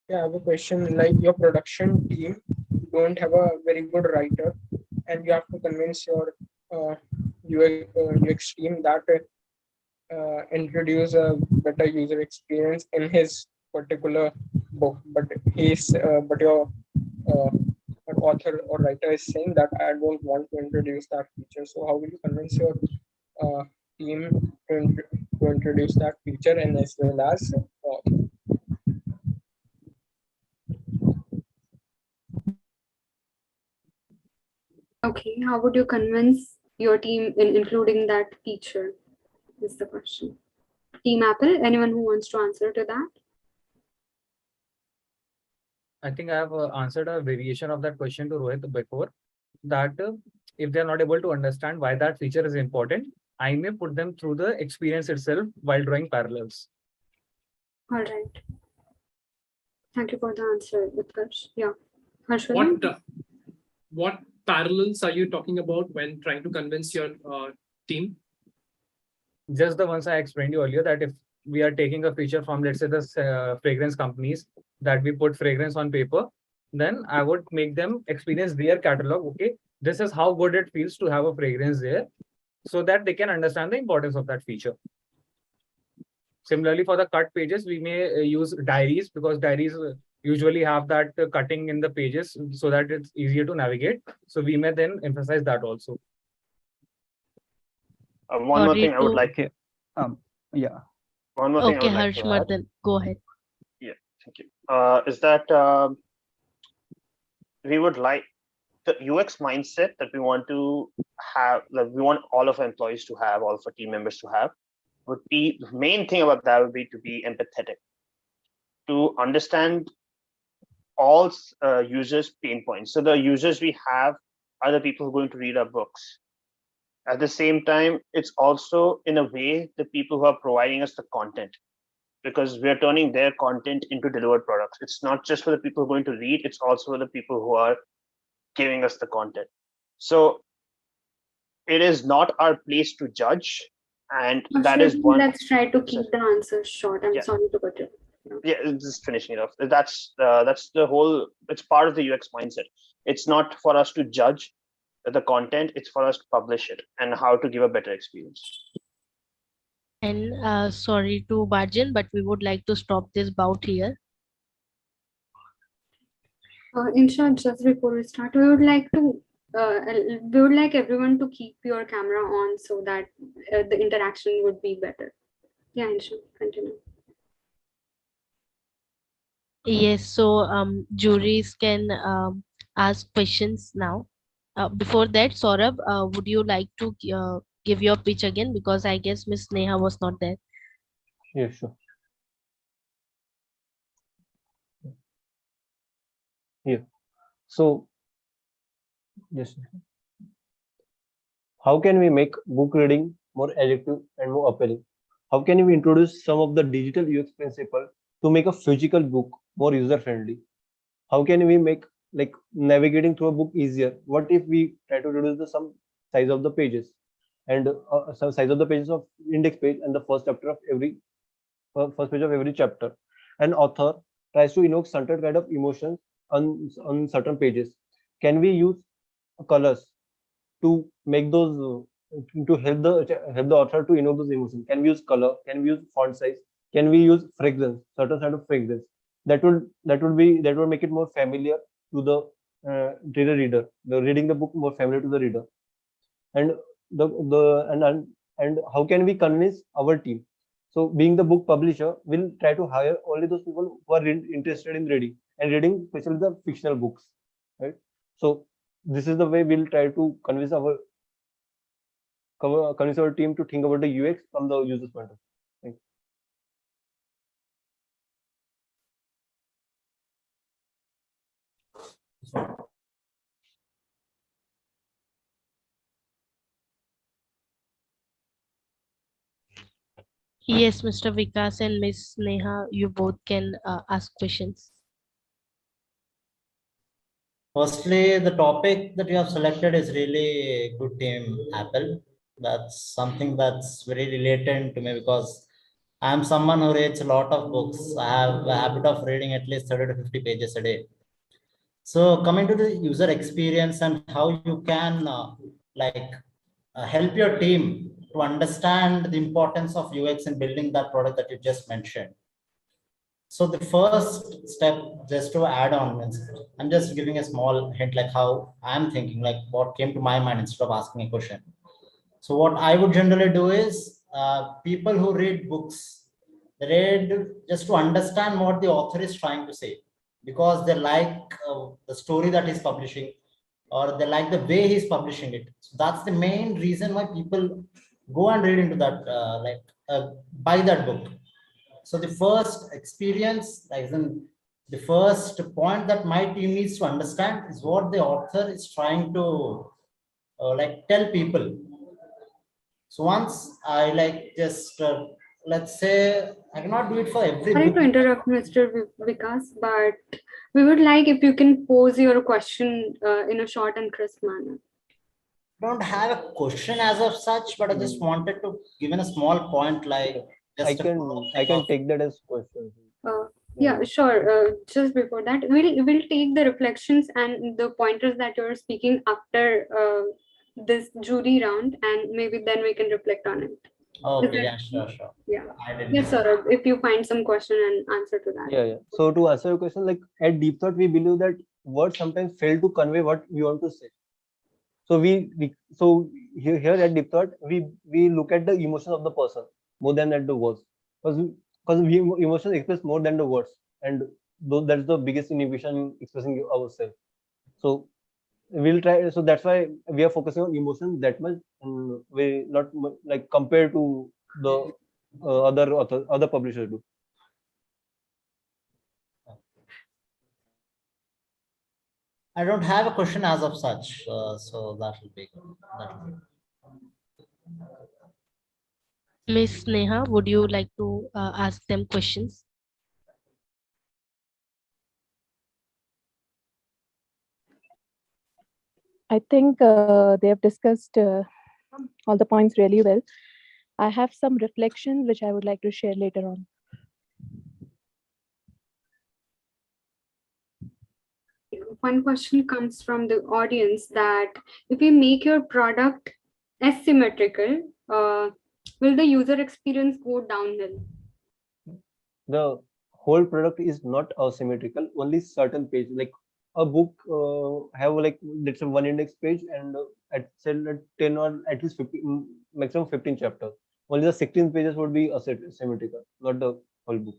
Yeah, I have a question. Like your production team don't have a very good writer, and you have to convince your UX team that introduce a better user experience in his particular book, but your author or writer is saying that I don't want to introduce that feature. So how will you convince your team to introduce that feature, and as well as Okay, how would you convince your team in including that feature is the question. Team Apple, anyone who wants to answer to that? I think I have answered a variation of that question to Rohit before, that if they're not able to understand why that feature is important, I may put them through the experience itself while drawing parallels. All right. Thank you for the answer, Utkarsh. Yeah. What parallels are you talking about when trying to convince your team? Just the ones I explained you earlier, that if we are taking a feature from, let's say, the fragrance companies, that we put fragrance on paper, then I would make them experience their catalog. Okay, this is how good it feels to have a fragrance there, so that they can understand the importance of that feature. Similarly, for the cut pages, we may use diaries, because diaries usually have that cutting in the pages so that it's easier to navigate. So we may then emphasize that also. One more thing I would like to. Yeah. One more thing I would like to add. Harshvardhan, go ahead. Yeah, thank you. Is that we would like the UX mindset that we want to have, that we want all of our employees to have, all of our team members to have, would be the main thing about that would be to be empathetic, to understand all users' pain points. So the users we have are the people who are going to read our books. At the same time, it's also in a way the people who are providing us the content, because we are turning their content into delivered products. It's not just for the people who are going to read, it's also for the people who are giving us the content. So it is not our place to judge. And that is one. Let's try to keep the answers short. I'm sorry to cut you. Yeah, just finishing it off. That's the whole, it's part of the UX mindset. It's not for us to judge the content, it's for us to publish it and how to give a better experience. And sorry to Barjan, but we would like to stop this bout here. In short, just before we start, we would like everyone to keep your camera on so that the interaction would be better. Yeah, Insha, continue. Yes, so juries can ask questions now. Before that, Saurabh, would you like to give your pitch again? Because I guess Miss Neha was not there. Yeah, sure. Here. So, yes. How can we make book reading more addictive and more appealing? How can we introduce some of the digital UX principles to make a physical book more user friendly? How can we make like navigating through a book easier? What if we try to reduce the some size of the pages and some size of the pages of index page and the first chapter of every first page of every chapter? An author tries to evoke certain kind of emotions on certain pages. Can we use colors to make those to help the author to invoke those emotions? Can we use color? Can we use font size? Can we use fragrance, certain kind of fragrance that would make it more familiar to the reader, the reading the book more familiar to the reader? And the and how can we convince our team? So being the book publisher, we'll try to hire only those people who are interested in reading especially the fictional books, right? So this is the way we'll try to convince our team to think about the UX from the user's point of view. Thank you. Yes, Mr. Vikas and Miss Neha, you both can ask questions. Firstly, the topic that you have selected is really good, team Apple. That's something that's very related to me because I'm someone who reads a lot of books. I have a habit of reading at least 30 to 50 pages a day. So coming to the user experience and how you can help your team to understand the importance of UX in building that product that you just mentioned. So the first step, just to add on, I'm just giving a small hint, like how I'm thinking, like what came to my mind instead of asking a question. So what I would generally do is, people who read books, they read just to understand what the author is trying to say, because they like the story that he's publishing, or they like the way he's publishing it. So that's the main reason why people go and read into that, buy that book. So the first experience, like the first point that my team needs to understand is what the author is trying to tell people. So once I just let's say I cannot do it for every Sorry book. to interrupt, Mr. Vikas, but we would like if you can pose your question in a short and crisp manner. Don't have a question as of such, but I just wanted to give in a small point, like I just can take that as question. Yeah, sure. Just before that, we'll take the reflections and the pointers that you're speaking after this jury round, and maybe then we can reflect on it. Okay, yeah, sure. Yeah. I didn't Yes, sir. If you find some question and answer to that. Yeah. So to answer your question, like at Deep Thought, we believe that words sometimes fail to convey what we want to say. So so here at Deep Thought, we look at the emotion of the person more than at the words, because we emotions express more than the words, and that's the biggest inhibition in expressing ourselves. So we'll try. So that's why we are focusing on emotion that much, and we not like compared to the other publishers do. I don't have a question as of such, so that will be good. Miss Neha, would you like to ask them questions? I think they have discussed all the points really well. I have some reflection which I would like to share later on. One question comes from the audience that if you make your product asymmetrical, will the user experience go downhill? The whole product is not asymmetrical. Only certain page, like a book, have like let's say one index page and at say 10 or at least 15, maximum 15 chapters. Only the 16 pages would be asymmetrical, not the whole book.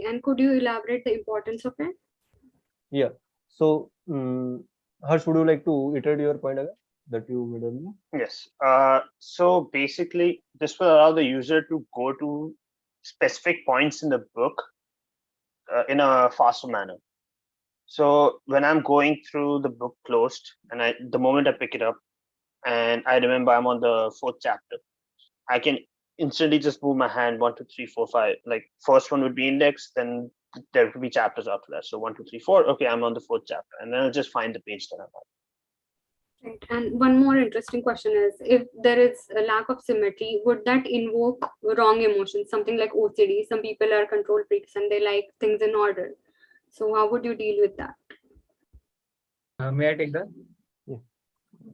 And could you elaborate the importance of it? Yeah. So, Harsh, would you like to iterate your point again that you made earlier? Yes. So basically, this will allow the user to go to specific points in the book in a faster manner. So when I'm going through the book closed, and the moment I pick it up, and I remember I'm on the 4th chapter, I can instantly just move my hand 1, 2, 3, 4, 5. Like first one would be index, then there could be chapters after that. So 1, 2, 3, 4. Okay, I'm on the 4th chapter, and then I'll just find the page that I'm on. Right. And one more interesting question is, if there is a lack of symmetry, would that invoke wrong emotions? Something like OCD. Some people are control freaks and they like things in order. So how would you deal with that? May I take that?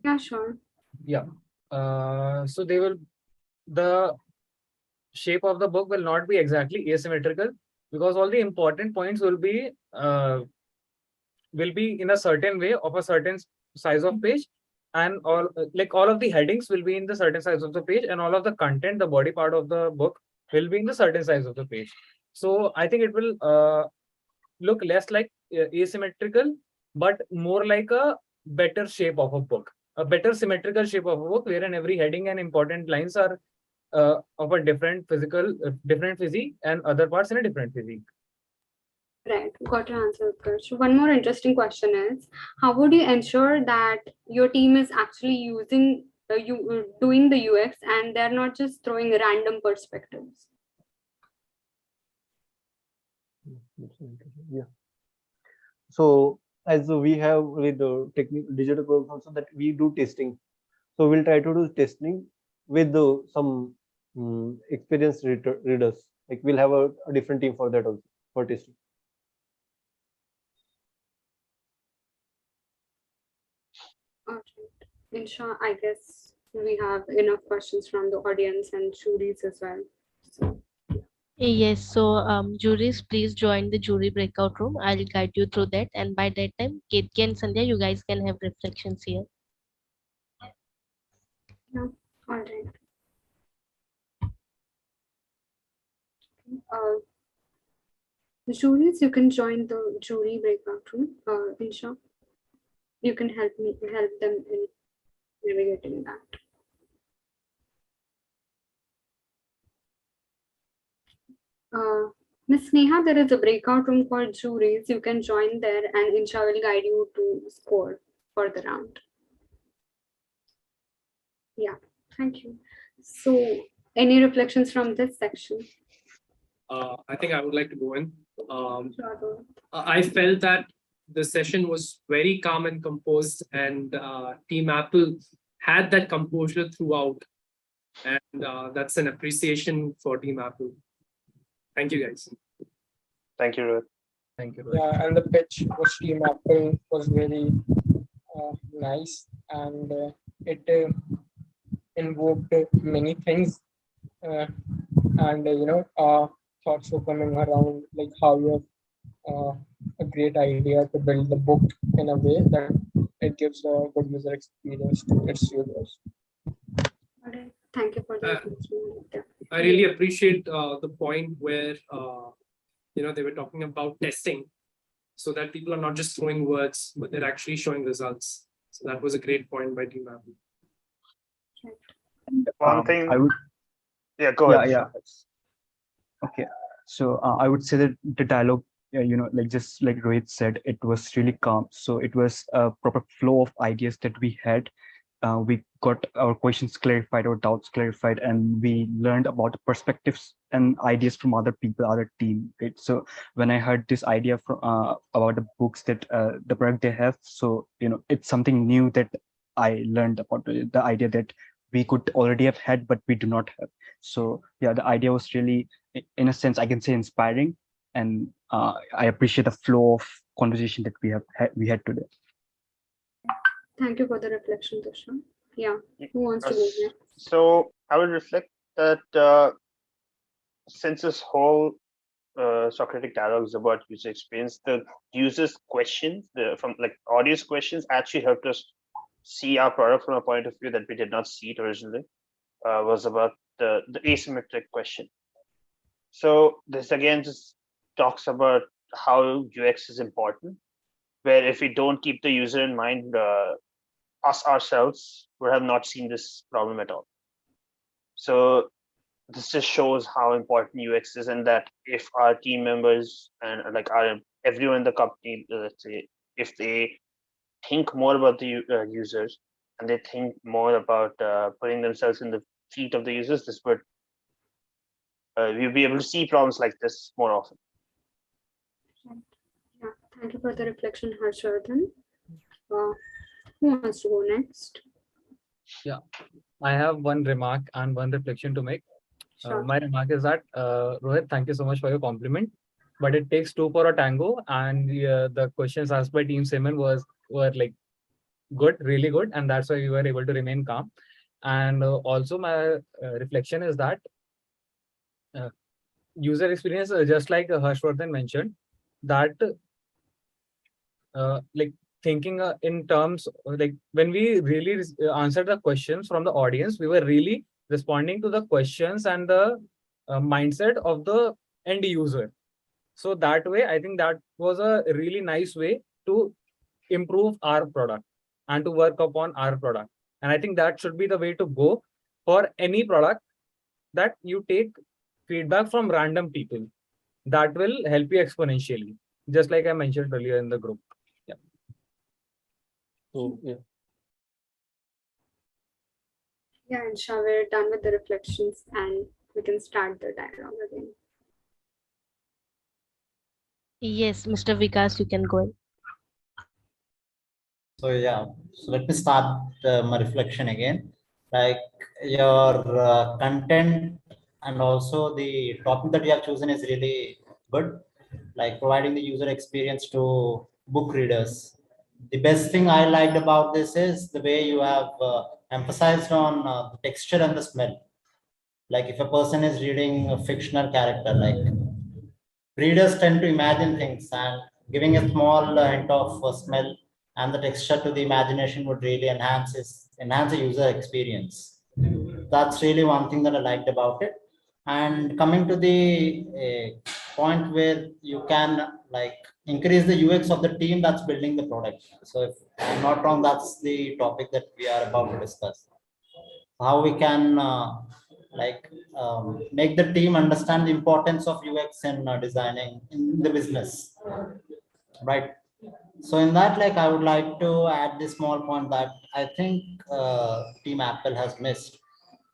Yeah, sure. Yeah. So the shape of the book will not be exactly asymmetrical, because all the important points will be in a certain way of a certain size of page, and all of the headings will be in the certain size of the page, and all of the content, the body part of the book, will be in the certain size of the page. So I think it will look less like asymmetrical, but more like a better shape of a book, a better symmetrical shape of a book, wherein every heading and important lines are of a different different physique, and other parts in a different physique. Right, got your answer, Utkarsh. One more interesting question is, how would you ensure that your team is actually using doing the UX and they're not just throwing random perspectives? Yeah. So as we have with the digital products also, that we do testing. So we'll try to do testing with some experienced readers. Like we'll have a different team for that also, for testing. All right. Insha, I guess we have enough questions from the audience and juries as well. So, Yes, so juries, please join the jury breakout room. I'll guide you through that. And by that time, Ketki and Sandhya, you guys can have reflections here. yeah, all right. The juries, you can join the jury breakout room. Insha, you can help them in navigating that. Miss Neha, there is a breakout room called juries. You can join there and Insha will guide you to score for the round. Yeah, thank you. So any reflections from this section? I think I would like to go in. Sure. I felt that the session was very calm and composed, and Team Apple had that composure throughout. And that's an appreciation for Team Apple. Thank you, guys. Thank you, Rohit. Thank you. Yeah, and the pitch was Team Apple was very nice, and it invoked many things, and thoughts were coming around, like how you have a great idea to build the book in a way that it gives a good user experience to its users. Okay. Thank you for that. I really appreciate the point where they were talking about testing, so that people are not just throwing words, but they're actually showing results. So that was a great point by Team Apple. One thing. I would. Yeah, go ahead. Yeah. Okay. So I would say that the dialogue, like just like Rohit said, it was really calm. So it was a proper flow of ideas that we had. We got our questions clarified, our doubts clarified, and we learned about the perspectives and ideas from other people, other team. Right? So when I heard this idea from about the books that the product they have, so it's something new that I learned about the idea that we could already have had, but we do not have. So yeah, the idea was really, in a sense, I can say inspiring, and I appreciate the flow of conversation that we had today. Thank you for the reflection, Tushar. Yeah, who wants to go next? So I would reflect that since this whole Socratic dialogue is about user experience, the users' questions, from like audience questions, actually helped us see our product from a point of view that we did not see it originally. Was about the asymmetric question. So this again just talks about how UX is important, where if we don't keep the user in mind, us ourselves would have not seen this problem at all. So this just shows how important UX is, and that if our team members and like everyone in the company, let's say, if they think more about the users and they think more about putting themselves in the feet of the users, this would we'll be able to see problems like this more often. Yeah, thank you for the reflection, Harshvardhan. Who wants to go next? Yeah, I have one remark and one reflection to make. My remark is that, Rohit, thank you so much for your compliment. But it takes two for a tango, and the questions asked by Team Simon were like good, really good, and that's why we were able to remain calm. And also, my reflection is that user experience, just like Harshvardhan mentioned, that like thinking in terms like when we really answered the questions from the audience, we were really responding to the questions and the mindset of the end user. So that way, I think that was a really nice way to improve our product and to work upon our product. And I think that should be the way to go for any product, that you take feedback from random people. That will help you exponentially, just like I mentioned earlier in the group. Yeah. So, yeah. Yeah, and Shah, we're done with the reflections and we can start the dialogue again. Yes, Mr. Vikas, you can go ahead. So yeah, so let me start my reflection again. Like your content and also the topic that you have chosen is really good. Like providing the user experience to book readers. The best thing I liked about this is the way you have emphasized on the texture and the smell. Like if a person is reading a fictional character, like readers tend to imagine things, and giving a small hint of smell and the texture to the imagination would really enhance the user experience. That's really one thing that I liked about it. And coming to the point where you can like increase the UX of the team that's building the product. So if I'm not wrong, that's the topic that we are about to discuss. How we can make the team understand the importance of UX in designing in the business, right? So in that, like, I would like to add this small point that I think Team Apple has missed,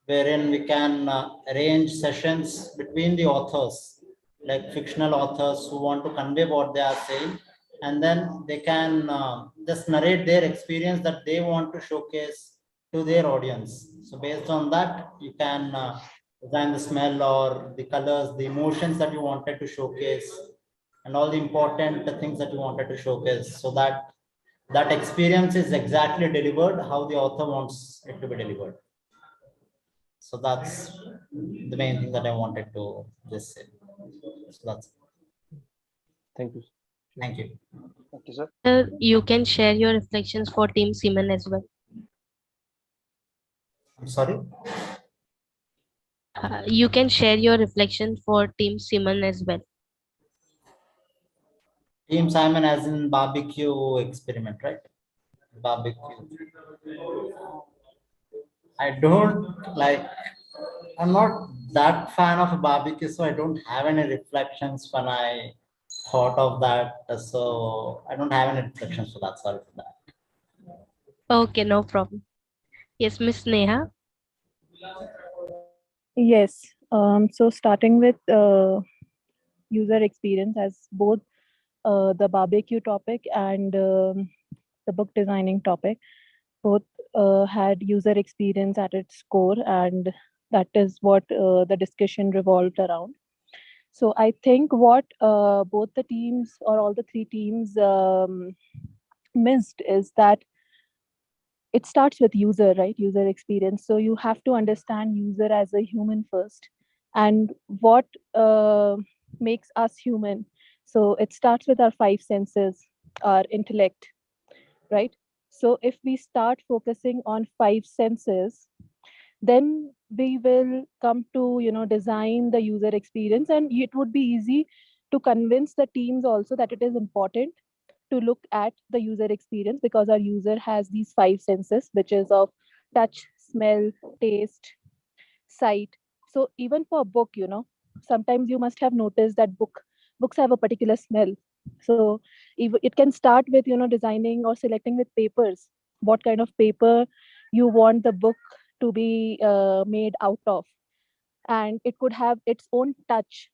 wherein we can arrange sessions between the authors, like fictional authors who want to convey what they are saying, and then they can just narrate their experience that they want to showcase to their audience. So based on that, you can design the smell or the colors, the emotions that you wanted to showcase, and all the important things that you wanted to showcase, so that that experience is exactly delivered how the author wants it to be delivered. So that's the main thing that I wanted to just say. So that's Thank you. Thank you. Thank you, sir. You can share your reflections for Team Simon as well. I'm sorry. You can share your reflection for Team Simon as well. Team Simon as in barbecue experiment, right? Barbecue. I don't like, I'm not that fan of barbecue, so I don't have any reflections when I thought of that. So I don't have any reflections for that. Sorry for that. Okay, no problem. Yes, Miss Neha. Yes. So starting with user experience, as both the barbecue topic and the book designing topic both had user experience at its core, and that is what the discussion revolved around. So I think what both the teams or all the three teams missed is that it starts with user, right? User experience. So you have to understand user as a human first, and what makes us human. So it starts with our five senses, our intellect, right? So if we start focusing on five senses, then we will come to design the user experience, and it would be easy to convince the teams also that it is important to look at the user experience, because our user has these five senses, which is of touch, smell, taste, sight. So even for a book, sometimes you must have noticed that books have a particular smell. So it can start with designing or selecting with papers, what kind of paper you want the book to be made out of. and it could have its own touch,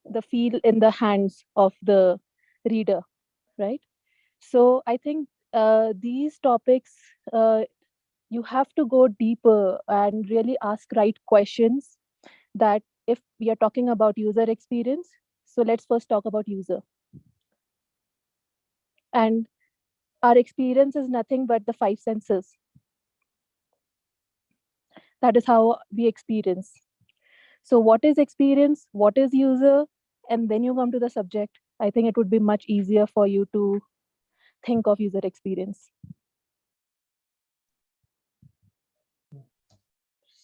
the feel in the hands of the reader, right? So I think these topics, you have to go deeper and really ask right questions. That if we are talking about user experience, so let's first talk about user. And our experience is nothing but the five senses. That is how we experience. So what is experience? What is user? And then you come to the subject. I think it would be much easier for you to think of user experience.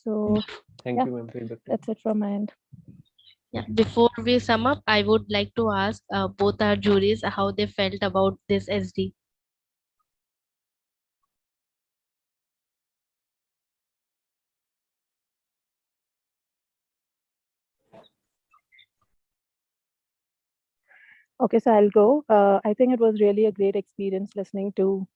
So Thank yeah, you, ma'am. that's it from my end. Yeah, before we sum up, I would like to ask both our juries how they felt about this SD. Okay, so I'll go. I think it was really a great experience listening to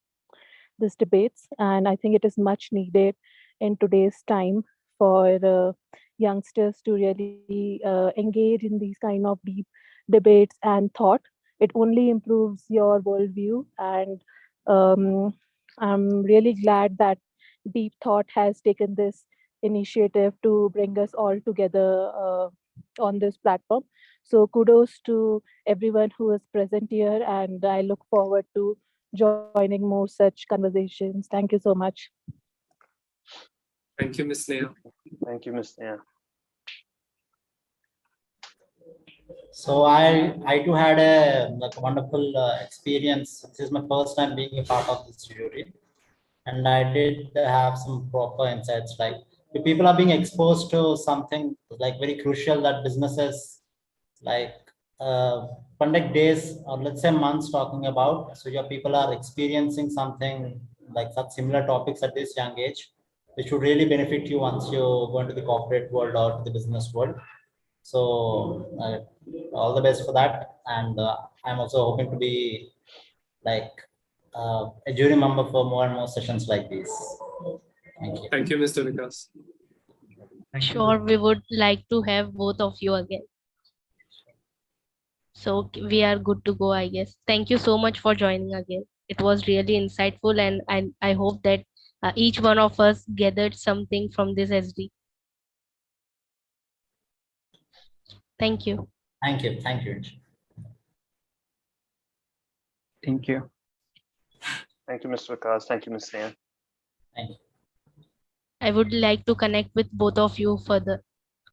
this debates, and I think it is much needed in today's time for youngsters to really engage in these kind of deep debates and thought. It only improves your worldview, and I'm really glad that Deep Thought has taken this initiative to bring us all together on this platform. So kudos to everyone who is present here, and I look forward to joining more such conversations. Thank you so much. Thank you, Ms. Neha. Thank you, Ms. Neha. So I too had a wonderful experience. This is my first time being a part of this jury, and I did have some proper insights. Like the people are being exposed to something like very crucial that businesses like conduct days or let's say months talking about. So your people are experiencing something like such similar topics at this young age, which would really benefit you once you go into the corporate world or to the business world. So all the best for that, and I'm also hoping to be like a jury member for more and more sessions like these. Thank you. Thank you, Mr. Vikas. Sure, we would like to have both of you again. So we are good to go, I guess. Thank you so much for joining again. It was really insightful, and I hope that each one of us gathered something from this SD. Thank you. Thank you. Thank you. Thank you. Thank you, Mr. Vikas. Thank you, Ms. Neha. Thank you. I would like to connect with both of you further.